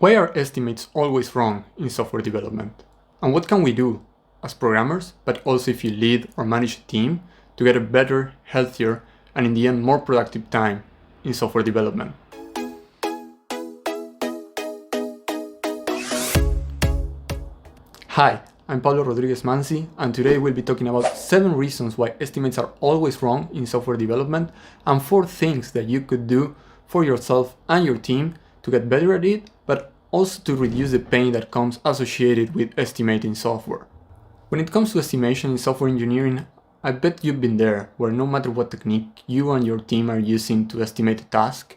Why are estimates always wrong in software development? And what can we do as programmers, but also if you lead or manage a team, to get a better, healthier, and in the end more productive time in software development? Hi, I'm Pablo Rodriguez Mansi, and today we'll be talking about 7 reasons why estimates are always wrong in software development and 4 things that you could do for yourself and your team to get better at it, but also to reduce the pain that comes associated with estimating software. When it comes to estimation in software engineering, I bet you've been there, where no matter what technique you and your team are using to estimate a task,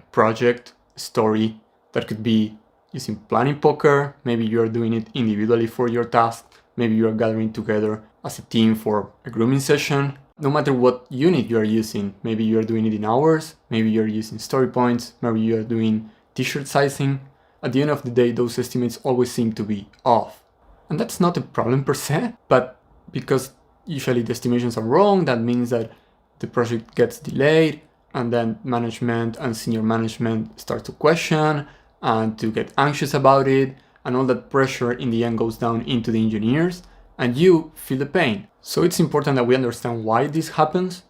a project, a story, that could be using planning poker, maybe you are doing it individually for your task, maybe you are gathering together as a team for a grooming session. No matter what unit you are using, maybe you are doing it in hours, maybe you are using story points, maybe you are doing t-shirt sizing. At the end of the day, those estimates always seem to be off. And that's not a problem per se, but because usually the estimations are wrong, that means that the project gets delayed, and then management and senior management start to question and to get anxious about it, and all that pressure in the end goes down into the engineers, and you feel the pain. So it's important that we understand why this happens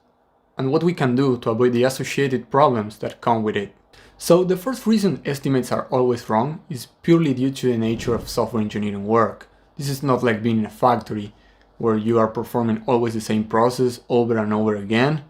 and what we can do to avoid the associated problems that come with it. So the first reason estimates are always wrong is purely due to the nature of software engineering work. This is not like being in a factory where you are performing always the same process over and over again,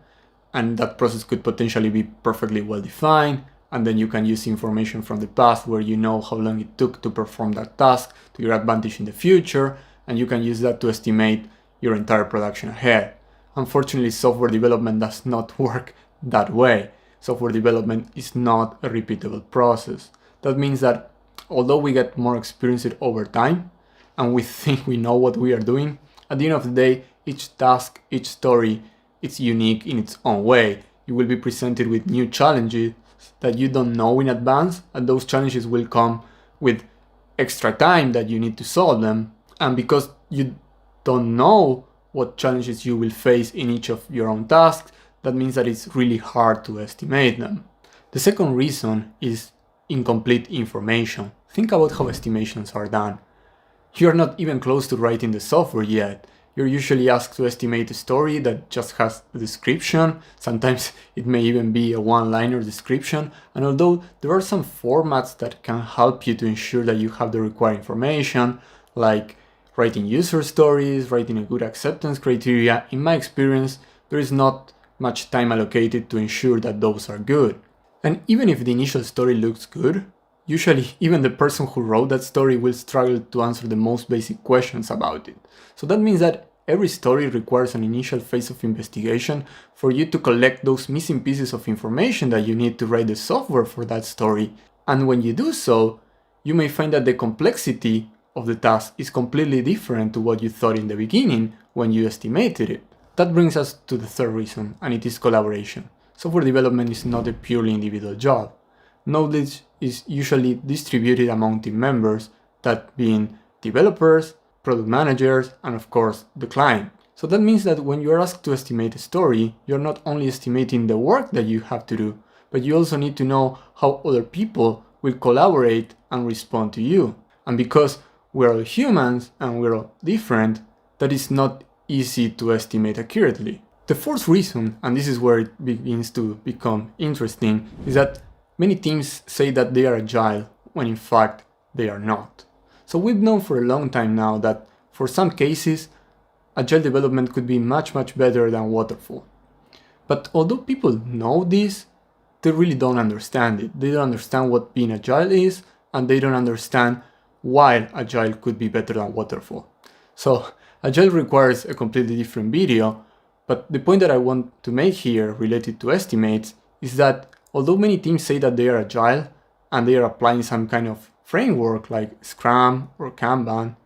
and that process could potentially be perfectly well defined, and then you can use information from the past where you know how long it took to perform that task to your advantage in the future, and you can use that to estimate your entire production ahead. Unfortunately, software development does not work that way. Software development is not a repeatable process. That means that although we get more experience over time, and we think we know what we are doing, at the end of the day, each task, each story, it's unique in its own way. You will be presented with new challenges that you don't know in advance, and those challenges will come with extra time that you need to solve them. And because you don't know what challenges you will face in each of your own tasks, that means that it's really hard to estimate them. The second reason is incomplete information. Think about how estimations are done. You're not even close to writing the software yet. You're usually asked to estimate a story that just has a description. Sometimes it may even be a one-liner description. And although there are some formats that can help you to ensure that you have the required information, like writing user stories, writing a good acceptance criteria, in my experience, there is not much time allocated to ensure that those are good. And even if the initial story looks good, usually even the person who wrote that story will struggle to answer the most basic questions about it. So that means that every story requires an initial phase of investigation for you to collect those missing pieces of information that you need to write the software for that story. And when you do so, you may find that the complexity of the task is completely different to what you thought in the beginning when you estimated it. That brings us to the third reason, and it is collaboration. Software development is not a purely individual job. Knowledge is usually distributed among team members, that being developers, product managers, and of course the client. So that means that when you are asked to estimate a story, you're not only estimating the work that you have to do, but you also need to know how other people will collaborate and respond to you. And because we're all humans and we're all different, that is not easy to estimate accurately. The fourth reason, and this is where it begins to become interesting, is that many teams say that they are agile when in fact they are not. So we've known for a long time now that for some cases, agile development could be much better than waterfall. But although people know this, they really don't understand it. They don't understand what being agile is, and they don't understand why agile could be better than waterfall. So agile requires a completely different video, but the point that I want to make here related to estimates is that although many teams say that they are agile and they are applying some kind of framework like Scrum or Kanban,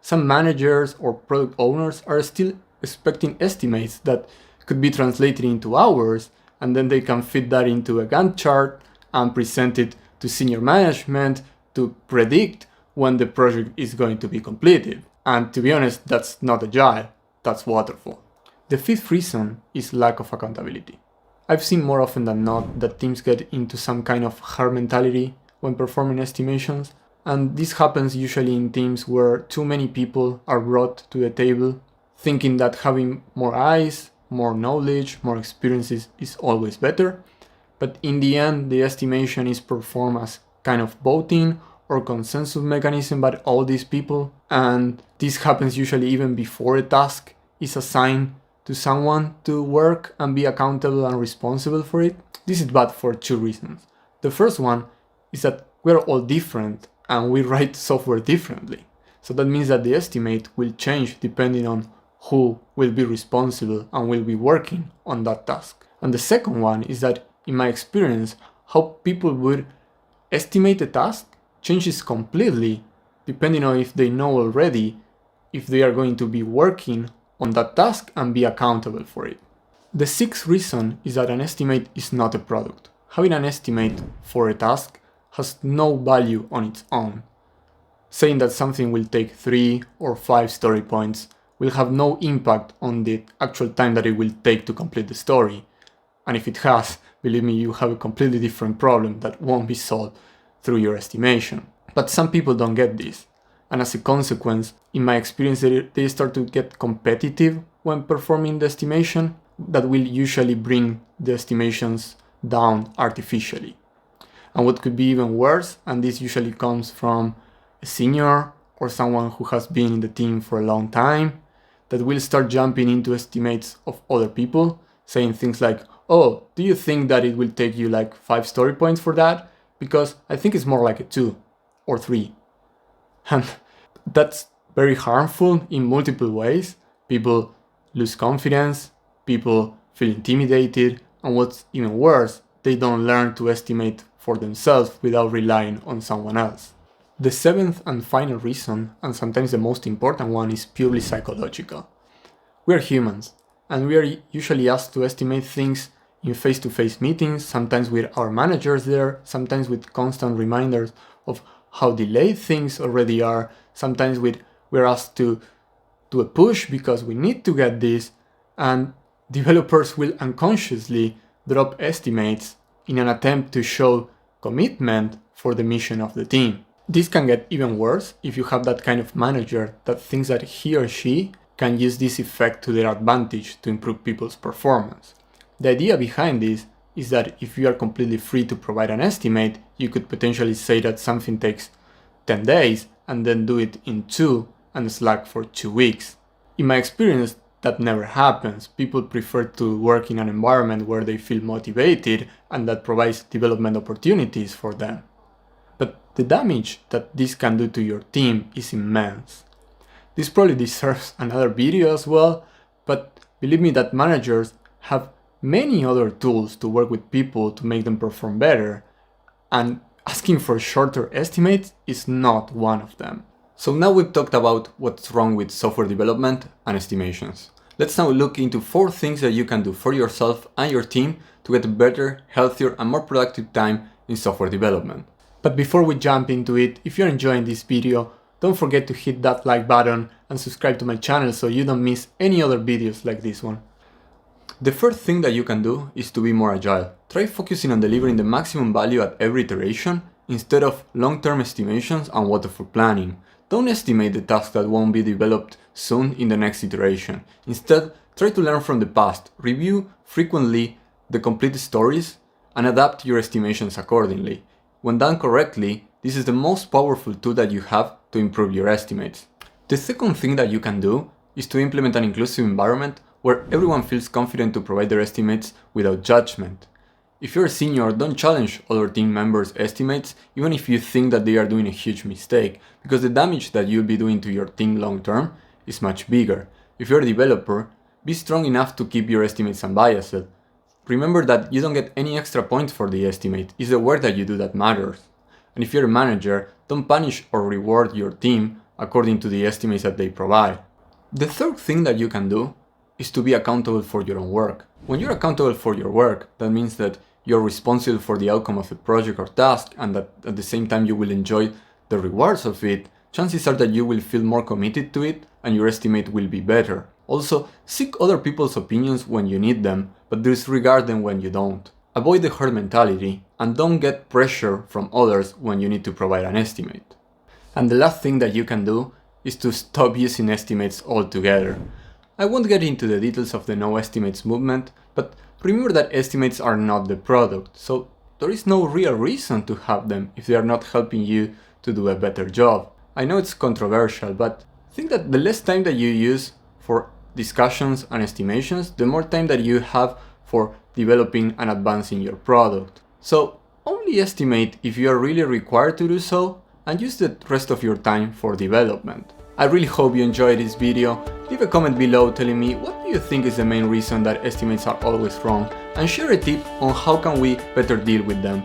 some managers or product owners are still expecting estimates that could be translated into hours, and then they can fit that into a Gantt chart and present it to senior management to predict when the project is going to be completed. And to be honest, that's not agile, that's waterfall. The fifth reason is lack of accountability. I've seen more often than not that teams get into some kind of herd mentality when performing estimations, and this happens usually in teams where too many people are brought to the table, thinking that having more eyes, more knowledge, more experiences is always better. But in the end, the estimation is performed as kind of voting or consensus mechanism by all these people, and this happens usually even before a task is assigned to someone to work and be accountable and responsible for it. This is bad for two reasons. The first one is that we're all different and we write software differently. So that means that the estimate will change depending on who will be responsible and will be working on that task. And the second one is that, in my experience, how people would estimate a task changes completely depending on if they know already if they are going to be working on that task and be accountable for it. The sixth reason is that an estimate is not a product. Having an estimate for a task has no value on its own. Saying that something will take 3 or 5 story points will have no impact on the actual time that it will take to complete the story. And if it has, believe me, you have a completely different problem that won't be solved through your estimation. But some people don't get this. And as a consequence, in my experience, they start to get competitive when performing the estimation. That will usually bring the estimations down artificially. And what could be even worse, and this usually comes from a senior or someone who has been in the team for a long time, that will start jumping into estimates of other people, saying things like, oh, do you think that it will take you like 5 story points for that? Because I think it's more like a 2 or 3. And that's very harmful in multiple ways. People lose confidence, people feel intimidated, and what's even worse, they don't learn to estimate for themselves without relying on someone else. The seventh and final reason, and sometimes the most important one, is purely psychological. We are humans, and we are usually asked to estimate things in face-to-face meetings, sometimes with our managers there, sometimes with constant reminders of how delayed things already are, sometimes we're asked to do a push because we need to get this, and developers will unconsciously drop estimates in an attempt to show commitment for the mission of the team. This can get even worse if you have that kind of manager that thinks that he or she can use this effect to their advantage to improve people's performance. The idea behind this is that if you are completely free to provide an estimate, you could potentially say that something takes 10 days and then do it in 2 and slack for 2 weeks. In my experience, that never happens. People prefer to work in an environment where they feel motivated and that provides development opportunities for them. But the damage that this can do to your team is immense. This probably deserves another video as well, but believe me that managers have many other tools to work with people to make them perform better, and asking for shorter estimates is not one of them. So now we've talked about what's wrong with software development and estimations. Let's now look into 4 things that you can do for yourself and your team to get a better, healthier and more productive time in software development. But before we jump into it, if you're enjoying this video, don't forget to hit that like button and subscribe to my channel so you don't miss any other videos like this one. The first thing that you can do is to be more agile. Try focusing on delivering the maximum value at every iteration instead of long-term estimations and waterfall planning. Don't estimate the task that won't be developed soon in the next iteration. Instead, try to learn from the past, review frequently the complete stories, and adapt your estimations accordingly. When done correctly, this is the most powerful tool that you have to improve your estimates. The second thing that you can do is to implement an inclusive environment where everyone feels confident to provide their estimates without judgment. If you're a senior, don't challenge other team members' estimates even if you think that they are doing a huge mistake, because the damage that you'll be doing to your team long term is much bigger. If you're a developer, be strong enough to keep your estimates unbiased. Remember that you don't get any extra points for the estimate, it's the work that you do that matters. And if you're a manager, don't punish or reward your team according to the estimates that they provide. The third thing that you can do is to be accountable for your own work. When you're accountable for your work, that means that you're responsible for the outcome of a project or task, and that at the same time you will enjoy the rewards of it. Chances are that you will feel more committed to it and your estimate will be better. Also, seek other people's opinions when you need them, but disregard them when you don't. Avoid the herd mentality and don't get pressure from others when you need to provide an estimate. And the last thing that you can do is to stop using estimates altogether. I won't get into the details of the no estimates movement, but remember that estimates are not the product, so there is no real reason to have them if they are not helping you to do a better job. I know it's controversial, but I think that the less time that you use for discussions and estimations, the more time that you have for developing and advancing your product. So only estimate if you are really required to do so, and use the rest of your time for development. I really hope you enjoyed this video. Leave a comment below telling me what do you think is the main reason that estimates are always wrong, and share a tip on how can we better deal with them.